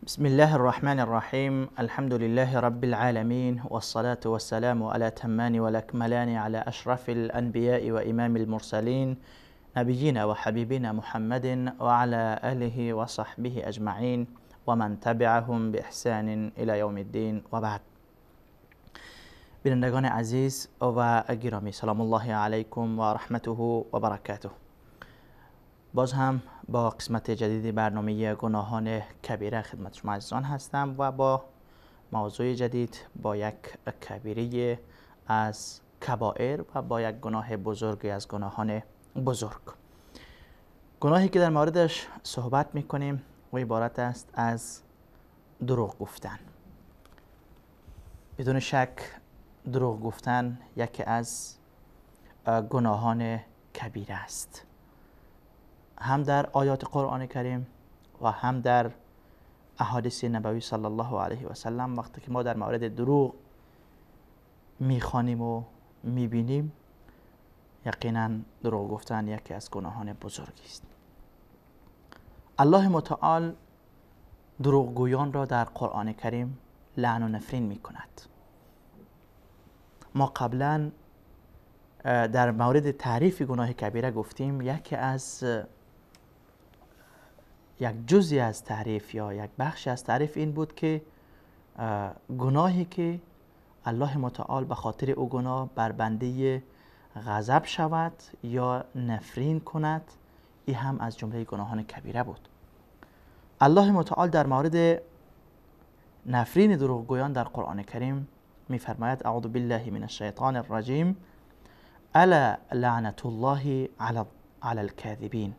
بسم الله الرحمن الرحيم. الحمد لله رب العالمين، والصلاة والسلام على تمان والأكملان على أشرف الأنبياء وإمام المرسلين نبينا وحبيبنا محمد وعلى آله وصحبه أجمعين ومن تبعهم بإحسان إلى يوم الدين وبعد. بینندگان عزیز و گرامی، سلام الله علیکم و رحمته و برکاته. باز هم با قسمت جدیدی برنامه گناهان کبیره خدمت شما عزیزان هستم و با موضوع جدید، با یک کبیره از کبائر و با یک گناه بزرگی از گناهان بزرگ. گناهی که در موردش صحبت میکنیم و عبارت است از دروغ گفتن. بدون شک دروغ گفتن یکی از گناهان کبیره است، هم در آیات قرآن کریم و هم در احادیث نبوی صلی الله علیه و سلم. وقتی که ما در مورد دروغ میخوانیم و میبینیم، یقینا دروغ گفتن یکی از گناهان بزرگی است. الله متعال دروغگویان را در قرآن کریم لعن و نفرین میکند. ما قبلا در مورد تعریف گناه کبیره گفتیم یک جزئی از تعریف یا یک بخشی از تعریف این بود که گناهی که الله متعال به خاطر او گناه بر بنده غضب شود یا نفرین کند، این هم از جمله گناهان کبیره بود. الله متعال در مورد نفرین دروغگویان در قرآن کریم می‌فرماید: اعوذ بالله من الشیطان الرجیم الا لعنت الله علی الکاذبین.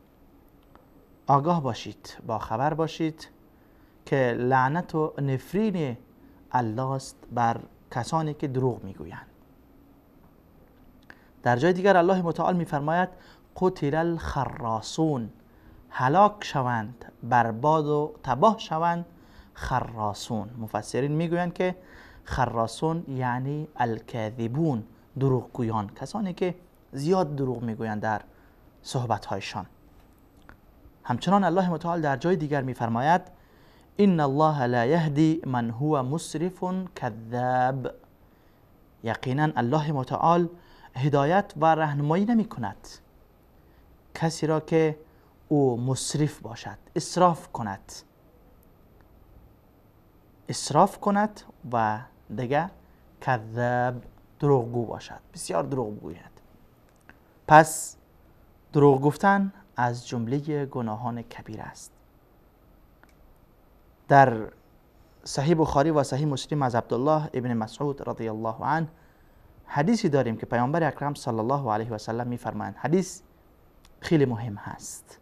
آگاه باشید، با خبر باشید که لعنت و نفرین الله است بر کسانی که دروغ میگویند. در جای دیگر الله متعال میفرماید: قتل الخراصون، هلاک شوند، برباد و تباه شوند خراصون. مفسرین میگویند که خراصون یعنی الکاذبون، دروغگویان، کسانی که زیاد دروغ میگویند در صحبت‌هایشان. همچنان الله متعال در جای دیگر میفرماید: ان الله لا یهدی من هو مسرف کذاب. یقینا الله متعال هدایت و راهنمایی نمی کند کسی را که او مسرف باشد، اسراف کند و دیگه کذاب، دروغگو باشد، بسیار دروغ گوید. پس دروغ گفتن از جمله گناهان کبیره است. در صحیح بخاری و صحیح مسلم از عبدالله ابن مسعود رضی الله عنه حدیثی داریم که پیامبر اکرم صلی الله علیه و سلم میفرمایند، حدیث خیلی مهم هست: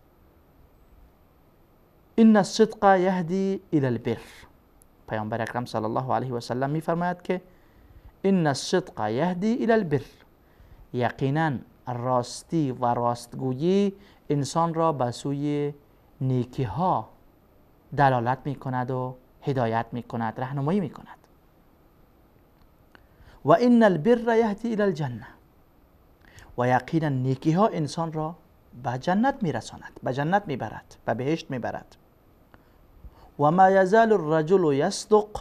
ان الصدق یهدی الی البر. پیامبر اکرم صلی الله علیه و سلم میفرماید که ان الصدق یهدی الی البر، یقینا راستی و راستگویی انسان را به سوی نیکی ها دلالت می کند و هدایت می کند، راهنمایی می کند. و ان البر یهدی الی الجنه، و یقینا نیکی ها انسان را به جنت می رساند، به جنت می برد، به بهشت می برد. و ما یزال الرجل یصدق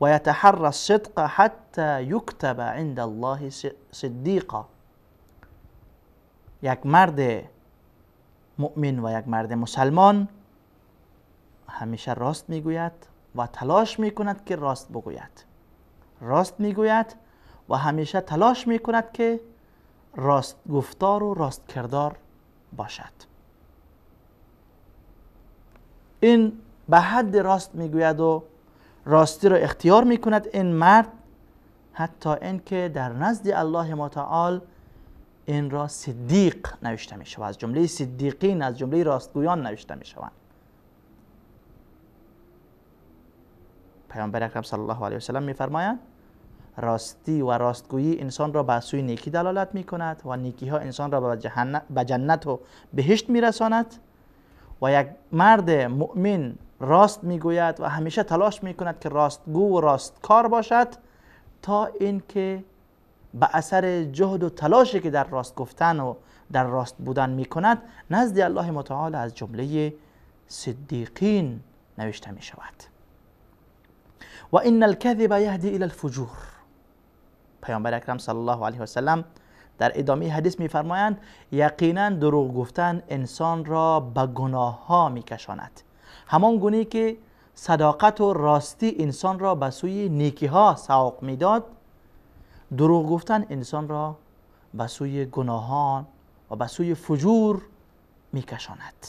و یتحرى الصدق حتی یکتب عند الله صدیقا. یک مرد مؤمن و یک مرد مسلمان همیشه راست میگوید و تلاش میکند که راست بگوید. راست میگوید و همیشه تلاش میکند که راست گفتار و راست کردار باشد. این به حد راست میگوید و راستی را اختیار میکند این مرد، حتی اینکه در نزد الله متعال این را صدیق نوشته می شود، از جمله صدیقین، از جمله راستگویان نوشته می شوند. پیامبر اکرم صلی الله علیه و سلم می فرمایند راستی و راستگویی انسان را به سوی نیکی دلالت می کند و نیکی ها انسان را به جنت و بهشت می رساند. و یک مرد مؤمن راست می گوید و همیشه تلاش می کند که راستگو و راستکار باشد، تا اینکه به اثر جهد و تلاشی که در راست گفتن و در راست بودن می کند، نزد الله متعال از جمله صدیقین نوشته می شود. و ان الکذب یهدی الی الفجور. پیامبر اکرم صلی الله علیه و سلم در ادامه حدیث میفرمایند یقینا دروغ گفتن انسان را به گناه ها میکشاند، همان گونه‌ای که صداقت و راستی انسان را به سوی نیکی ها سوق میداد، دروغ گفتن انسان را به سوی گناهان و به سوی فجور میکشاند.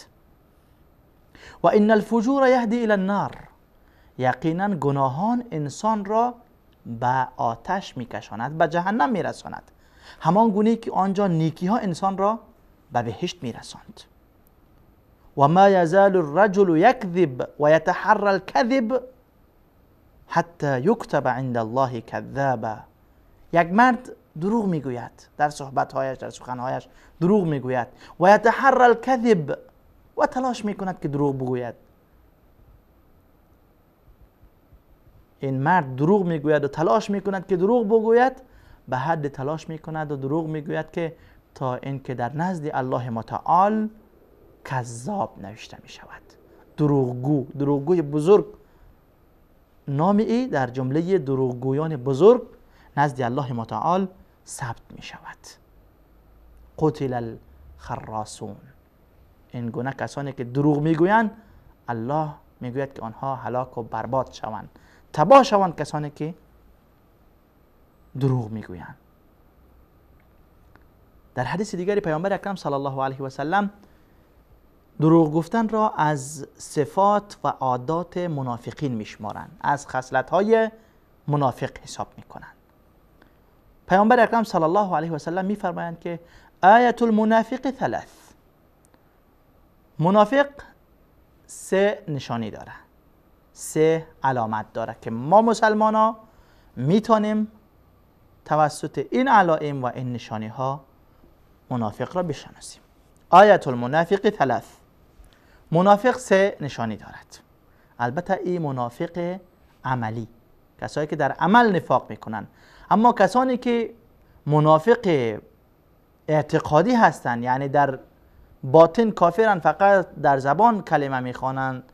و ان الفجور یهدی الی النار. یقینا گناهان انسان را به آتش میکشاند، به جهنم میرساند، همان گونه که آنجا نیکی ها انسان را به بهشت میرساند. و ما یزال الرجل یکذب و یتحرى الکذب حتی یکتب عند الله کذابا. یک مرد دروغ میگوید در صحبتهایش، در سخنهایش دروغ میگوید، و یتحرى الکذب و تلاش میکند که دروغ بگوید. این مرد دروغ میگوید و تلاش میکند که دروغ بگوید، به حد تلاش میکند و دروغ میگوید که تا اینکه در نزد الله متعال کذاب نوشته میشود. دروغگوی بزرگ. نام ای در جمله دروغگویان بزرگ نزد الله متعال ثبت میشود. قتل الخراصون. این گونه کسانی که دروغ میگویند الله میگوید که آنها هلاک و برباد شوند، تباه شوند کسانی که دروغ میگویند. در حدیث دیگری پیامبر اکرم صلی الله علیه و سلم دروغ گفتن را از صفات و عادات منافقین میشمارند، از خصلت‌های منافق حساب میکنند. پیامبر اکرم صلی الله علیه و سلم میفرمایند که آیت المنافق ثلاث. منافق سه نشانی داره، سه علامت داره که ما مسلمان ها میتونیم توسط این علائم و این نشانی ها منافق را بشناسیم. آیت المنافق ثلاث. منافق سه نشانی دارد. البته این منافق عملی، کسایی که در عمل نفاق میکنن. اما کسانی که منافق اعتقادی هستند، یعنی در باطن کافرن، فقط در زبان کلمه میخوانند،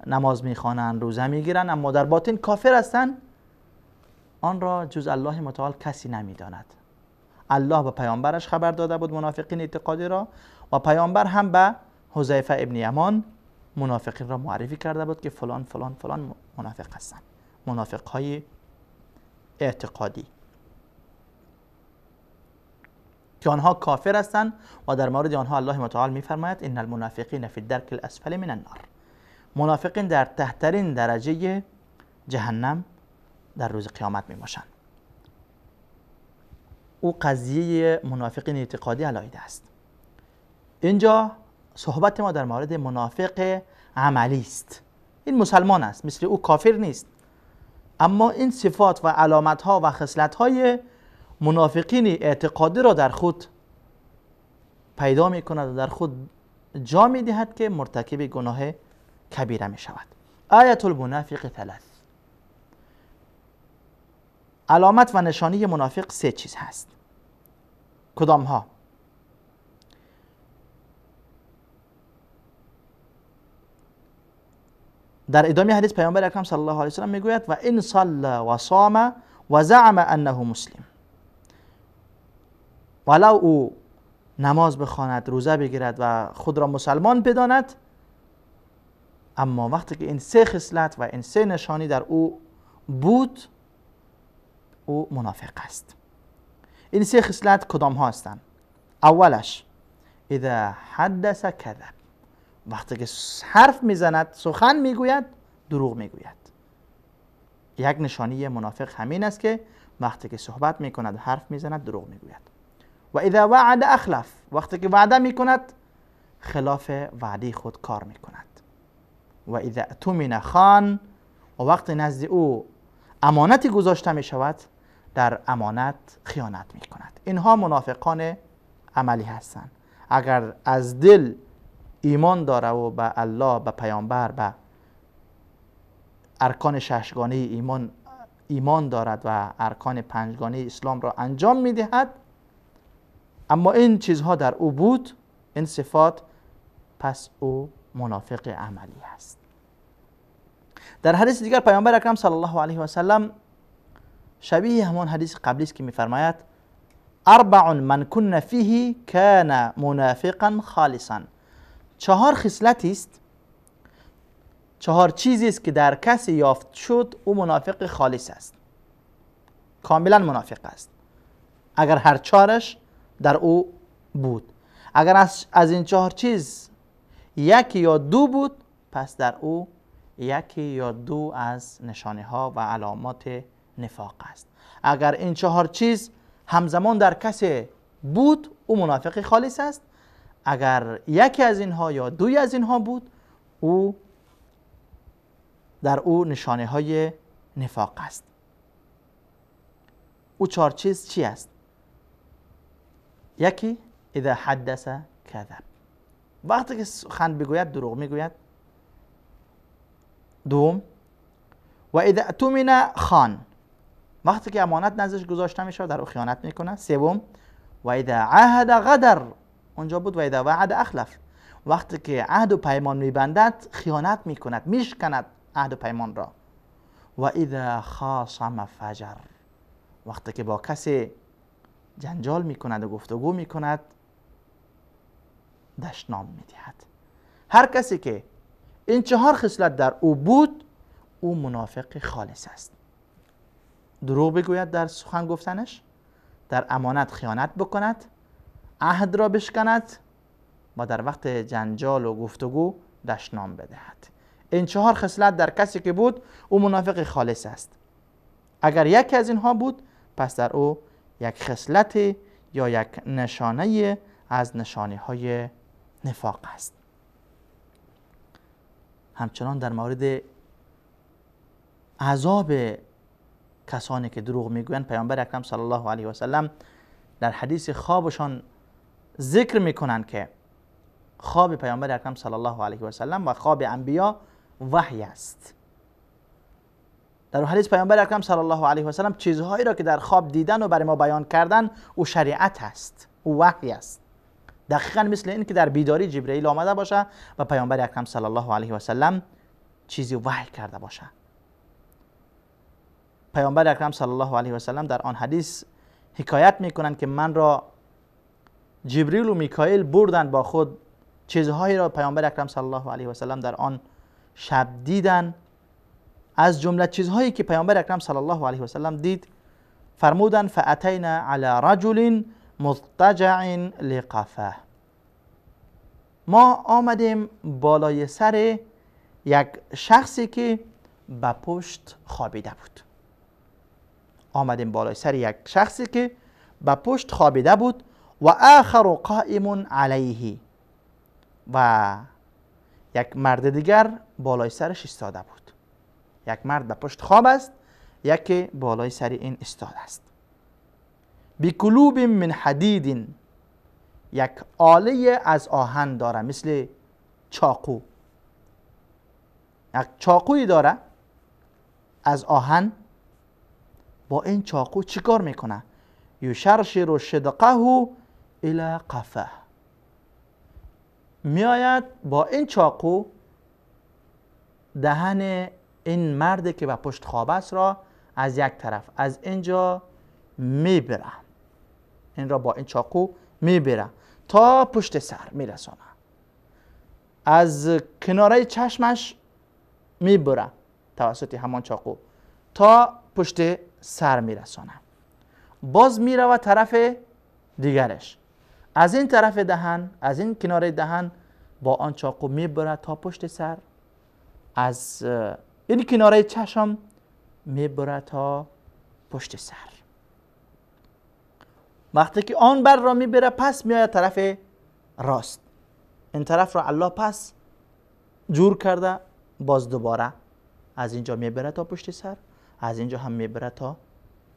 نماز میخوانند، روزه میگیرند، اما در باطن کافر هستند، آن را جز الله متعال کسی نمیداند. الله به پیامبرش خبر داده بود منافقین اعتقادی را، و پیامبر هم به حذیفه ابن یمان منافقین را معرفی کرده بود که فلان فلان فلان منافق هستند، منافق های اعتقادی که آنها کافر هستند. و در مورد آنها الله متعال میفرماید ان المنافقین فی الدرک الاسفل من النار. منافقین در تحترین درجه جهنم در روز قیامت میباشند. او قضیه منافقین اعتقادی علایده است. اینجا صحبت ما در مورد منافق عملی است. این مسلمان است، مثل او کافر نیست، اما این صفات و علامت ها و خصلت های منافقین اعتقادی را در خود پیدا می کند و در خود جا می دهد که مرتکب گناه کبیره می شود. آیت المنافق ثلاث. علامت و نشانی منافق سه چیز هست. کدام ها؟ در ادامه حدیث پیامبر اکرم صلی الله علیه و سلم میگوید و ان صلى و صام و زعم انه مسلم. ولو او نماز بخواند، روزه بگیرد و خود را مسلمان بداند، اما وقتی که این سه خصلت و این سه نشانی در او بود، او منافق است. این سه خصلت کدام ها هستند؟ اولش اذا حدث کذب. وقتی که حرف میزند، سخن میگوید، دروغ میگوید. یک نشانی منافق همین است که وقتی که صحبت میکند و حرف میزند دروغ میگوید. و اذا وعد اخلف. وقتی که وعده میکند خلاف وعده خود کار میکند. و اذا اؤتمن خان. و وقتی نزد او امانتی گذاشته میشود در امانت خیانت میکند. اینها منافقان عملی هستند. اگر از دل ایمان داره و به الله، به پیامبر، به ارکان ششگانه ایمان دارد و ارکان پنجگانه اسلام را انجام میدهد، اما این چیزها در او بود، این صفات، پس او منافق عملی است. در حدیث دیگر پیامبر اکرم صلی الله علیه و سلم شبیه همان حدیث قبلی است که میفرماید اربع من کن فیه کان منافقا خالصا. 4 خصلتی است، 4 چیزی است که در کسی یافت شد او منافق خالص است، کاملا منافق است اگر هر 4ش در او بود. اگر از این 4 چیز یکی یا 2 بود پس در او یکی یا 2 از نشانه ها و علامات نفاق است. اگر این 4 چیز همزمان در کسی بود او منافق خالص است. اگر یکی از اینها یا 2 از اینها بود او در او نشانه های نفاق است. او 4 چیز چی است؟ یکی اذا حدث کذب، وقتی که سخن بگوید دروغ میگوید. دوم و اذا اؤتمن خان، وقتی که امانت نزدش گذاشته میشه در او خیانت میکنه. سوم و اذا عاهد غدر، اونجا بود و اذا وعد اخلف، وقتی که عهد و پیمان میبندد خیانت میکند، میشکند عهد و پیمان را. و اذا خاصم فجر، وقتی که با کسی جنجال میکند و گفتگو میکند دشنام میدهد. هر کسی که این 4 خصلت در او بود او منافق خالص است. دروغ بگوید در سخن گفتنش، در امانت خیانت بکند، عهد را بشکند و در وقت جنجال و گفتگو دشنام بدهد. این 4 خصلت در کسی که بود او منافق خالص است. اگر یکی از اینها بود پس در او یک خصلت یا یک نشانه از نشانه های نفاق است. همچنان در مورد عذاب کسانی که دروغ میگویند پیامبر اکرم صلی الله علیه و سلم در حدیث خوابشان ذکر میکنند که خواب پیامبر اکرم صلی الله علیه و سلم و خواب انبیا وحی است. در حدیث پیامبر اکرم صلی الله علیه و سلم چیزهایی را که در خواب دیدن و برای ما بیان کردن او شریعت است، او وحی است. دقیقاً مثل این که در بیداری جبرئیل آمده باشه و پیامبر اکرم صلی الله علیه و سلم چیزی وحی کرده باشه. پیامبر اکرم صلی الله علیه و سلم در آن حدیث حکایت میکنند که من را جبرئیل و میکائیل بردند با خود، چیزهایی را پیامبر اکرم صلی الله علیه و سلم در آن شب دیدن. از جمله چیزهایی که پیامبر اکرم صلی الله علیه و سلم دید فرمودند فاتینا علی رجل مضطجع لقفه، ما آمدیم بالای سر یک شخصی که به پشت خوابیده بود. آمدیم بالای سر یک شخصی که به پشت خوابیده بود و آخر قائم علیه، و یک مرد دیگر بالای سرش ایستاده بود. یک مرد به پشت خواب است، یکی بالای سر این ایستاده است. بکلوب من حدید، یک آله از آهن داره مثل چاقو، یک چاقوی داره از آهن. با این چاقو چیکار میکنه؟ یشرشر شدقه الی قفه، میآید با این چاقو دهن این مرد که به پشت خواب است را از یک طرف از اینجا میبره، این را با این چاقو میبره تا پشت سر میرسانه، از کناره چشمش میبره توسط همان چاقو تا پشت سر میرسانه. باز میره طرف دیگرش، از این طرف دهن، از این کناره دهن با آن چاقو میبره تا پشت سر، از این کناره چشم میبره تا پشت سر. وقتی که آن بر را میبره پس میآید طرف راست، این طرف را الله پس جور کرده، باز دوباره از اینجا میبره تا پشت سر، از اینجا هم میبره تا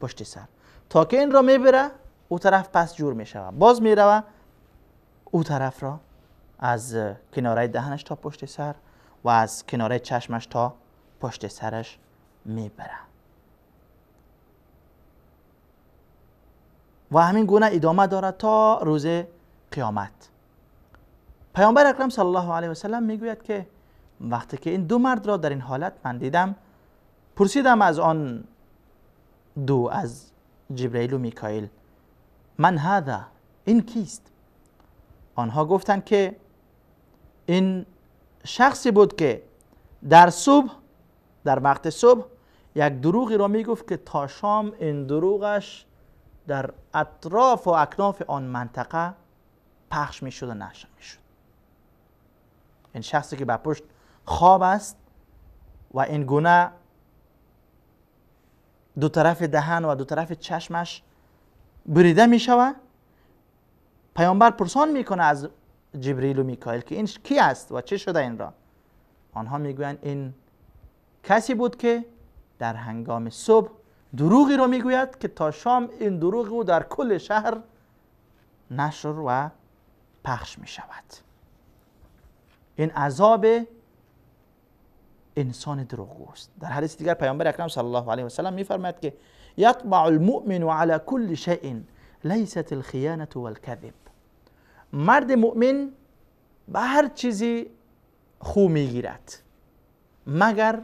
پشت سر، تا که این را میبره او طرف پس جور میشه، باز میره او طرف را از کناره دهنش تا پشت سر و از کناره چشمش تا پشت سرش میبره و همین گونه ادامه داره تا روز قیامت. پیامبر اکرم صلی الله علیه و سلم میگوید که وقتی که این دو مرد را در این حالت من دیدم، پرسیدم از آن دو، از جبرئیل و میکائیل، من هذا، این کیست؟ آنها گفتند که این شخصی بود که در صبح، در وقت صبح یک دروغی را میگفت که تا شام این دروغش در اطراف و اکناف آن منطقه پخش میشد و نشر میشد. این شخصی که بر پشت خواب است و این گونه دو طرف دهن و دو طرف چشمش بریده می شود، پیامبر پرسان میکنه از جبرئیل و میکائیل که این کی است و چه شده این را؟ آنها میگویند این کسی بود که در هنگام صبح دروغی را میگوید که تا شام این دروغ او در کل شهر نشر و پخش می شود. این عذاب انسان دروغگو است. در حدیث دیگر پیامبر اکرم صلی الله علیه و سلم میفرماید که یطبع المؤمن علی کل شیء لیست الخیانة والکذب. مرد مؤمن به هر چیزی خو میگیرد، مگر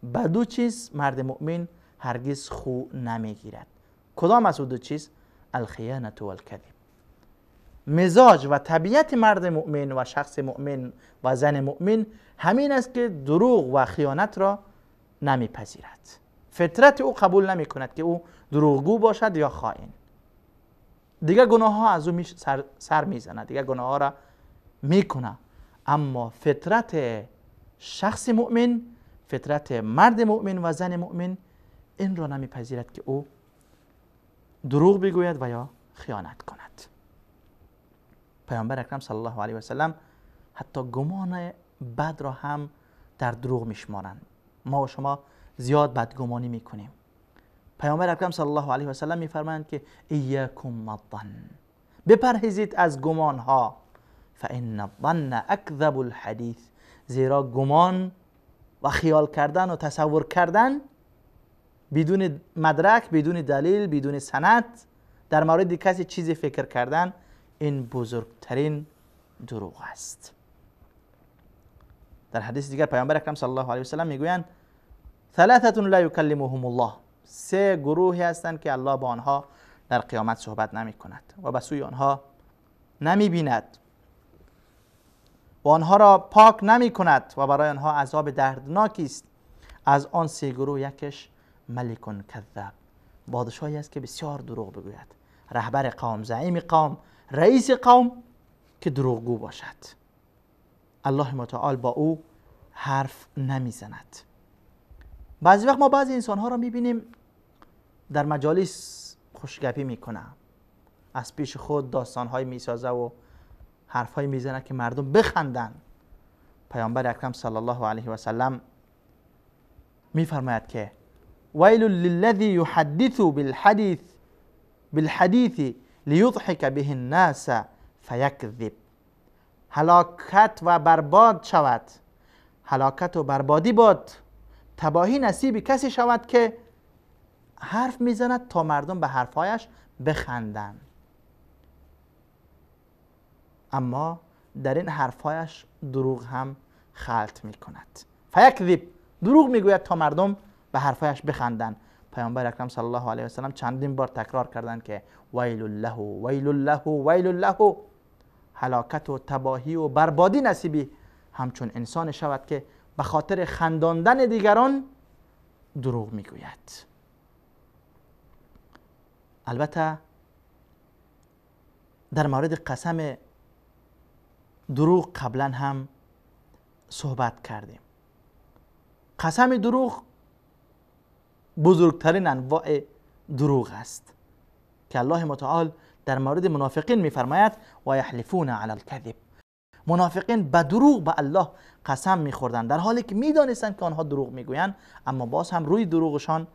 به دو چیز مرد مؤمن هرگز خو نمیگیرد. کدام از دو چیز؟ الخیانة والکذب. مزاج و طبیعت مرد مؤمن و شخص مؤمن و زن مؤمن همین است که دروغ و خیانت را نمیپذیرد. فطرت او قبول نمی کند که او دروغگو باشد یا خائن. دیگه گناه ها از او سر میزند، دیگه گناه ها را میکنه، اما فطرت شخص مؤمن، فطرت مرد مؤمن و زن مؤمن این را نمیپذیرد که او دروغ بگوید و یا خیانت کند. پیامبر اکرم صلی الله علیه و سلم حتی گمان بد را هم در دروغ میشمارند. ما و شما زیاد بدگمانی میکنیم. پیامبر اکرم صلی الله علیه و سلم میفرمایند که ایاکم الظن، بپرهیزید از گمان ها، فان الظن اکذب الحدیث، زیرا گمان و خیال کردن و تصور کردن بدون مدرک، بدون دلیل، بدون سند در مورد کسی چیزی فکر کردن، این بزرگترین دروغ است. در حدیث دیگر پیامبر اکرم صلی الله علیه و سلم میگویند ثلاثه لا یکلمهم الله، سه گروهی هستند که الله با آنها در قیامت صحبت نمی کند و به سوی آنها نمی بیند و آنها را پاک نمی کند و برای آنها عذاب دردناکی است. از آن سه گروه یکش ملک کذاب، پادشاهی است که بسیار دروغ بگوید، رهبر قوم، زعیم قوم، رئیس قوم که دروغگو باشد. الله متعال با او حرف نمیزند. بعضی وقت ما بعضی انسان ها را میبینیم در مجالس خوشگپی میکنه، از پیش خود داستان های میسازه و حرف های میزنه که مردم بخندن. پیامبر اکرم صلی الله علیه و سلم میفرماید که ویل للذی یحدث بالحدیث لیضحک به الناس فیکذب. هلاکت و برباد شود، هلاکت و بربادی باد، تباهی نصیب کسی شود که حرف میزند تا مردم به حرفایش بخندند، اما در این حرفایش دروغ هم خلط میکند. فیکذب، دروغ میگوید تا مردم به حرفایش بخندند. پیامبر اکرم صلی الله علیه و سلم چندین بار تکرار کردند که ویل له ویل له ویل له، هلاکت و تباهی و بربادی نصیبی همچون انسان شود که به خاطر خنداندن دیگران دروغ میگوید. البته در مورد قسم دروغ قبلا هم صحبت کردیم. قسم دروغ بزرگترین انواع دروغ است که الله متعال در مورد منافقین میفرماید و یحلفون علی الکذب. منافقین به دروغ به الله قسم میخوردن در حالی که میدانستند که آنها دروغ میگویند، اما باز هم روی دروغشان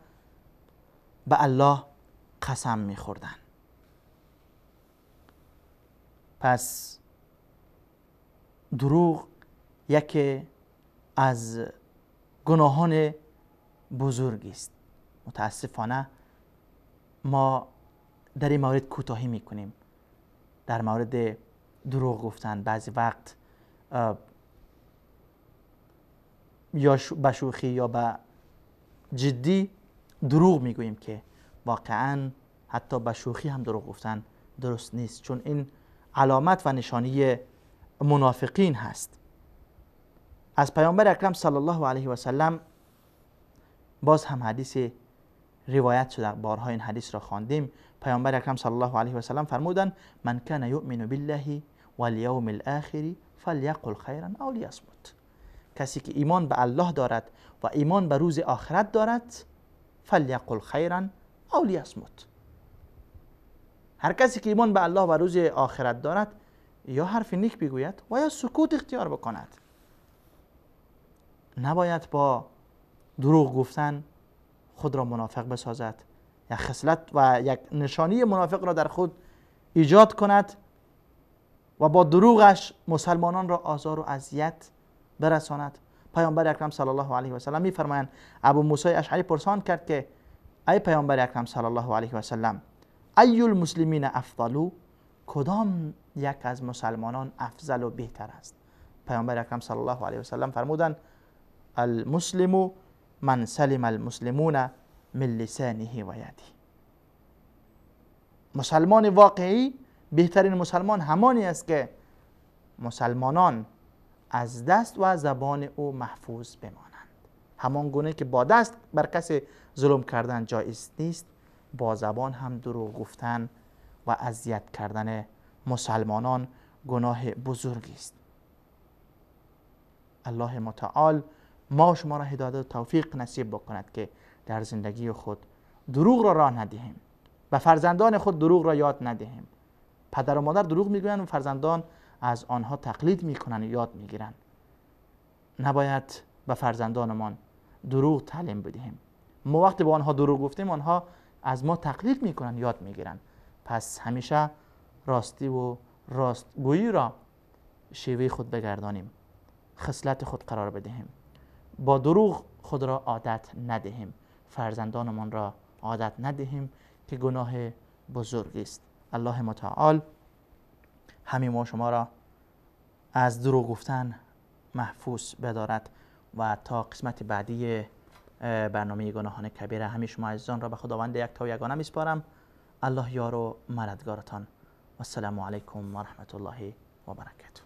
به الله قسم میخوردن. پس دروغ یکی از گناهان بزرگی است. متاسفانه ما در این مورد کوتاهی میکنیم. در مورد دروغ گفتن بعضی وقت یا به شوخی یا به جدی دروغ میگوییم که واقعا حتی به شوخی هم دروغ گفتن درست نیست، چون این علامت و نشانی منافقین هست. از پیامبر اکرم صلی الله علیه و سلم باز هم حدیث روایت شده، بارها این حدیث را خواندیم. پیامبر اکرم صلی الله علیه و سلم فرمودند من کان یؤمن بالله والیوم الاخر فلیقل خیرا او لیصمت. کسی که ایمان به الله دارد و ایمان به روز آخرت دارد فلیقل خیرا او لیصمت. هر کسی که ایمان به الله و روز آخرت دارد یا حرف نیک بگوید و یا سکوت اختیار بکند. نباید با دروغ گفتن خود را منافق بسازد، یک خصلت و یک نشانی منافق را در خود ایجاد کند و با دروغش مسلمانان را آزار و اذیت برساند. پیامبر اکرم صلی الله علیه و سلم میفرمایند ابو موسی اشعری پرسان کرد که ای پیامبر اکرم صلی الله علیه و سلم ای المسلمین افضل، کدام یک از مسلمانان افضل و بهتر است؟ پیامبر اکرم صلی الله علیه و سلم فرمودند المسلم من سلم المسلمون من لسانه و یده. مسلمان واقعی، بهترین مسلمان همانی است که مسلمانان از دست و زبان او محفوظ بمانند. همان گونه که با دست بر کسی ظلم کردن جایز نیست، با زبان هم دروغ گفتن و اذیت کردن مسلمانان گناه بزرگی است. الله متعال ما شما را هدایت و توفیق نصیب بکند که در زندگی خود دروغ را راه ندهیم، به فرزندان خود دروغ را یاد ندهیم. پدر و مادر دروغ میگویند و فرزندان از آنها تقلید میکنند و یاد میگیرند. نباید به فرزندانمان دروغ تعلیم بدهیم. ما وقتی با آنها دروغ گفتیم آنها از ما تقلید میکنند، یاد میگیرند. پس همیشه راستی و راستگویی را شیوه خود بگردانیم، خصلت خود قرار بدهیم، با دروغ خود را عادت ندهیم، فرزندانمان را عادت ندهیم که گناه بزرگی است. الله متعال همه ما شما را از دروغ گفتن محفوظ بدارد و تا قسمت بعدی برنامه گناهان کبیره همه شما عزیزان را به خداوند یکتا و یگانه میسپارم. الله یار و مددگارتان. و السلام علیکم و رحمت الله و برکاته.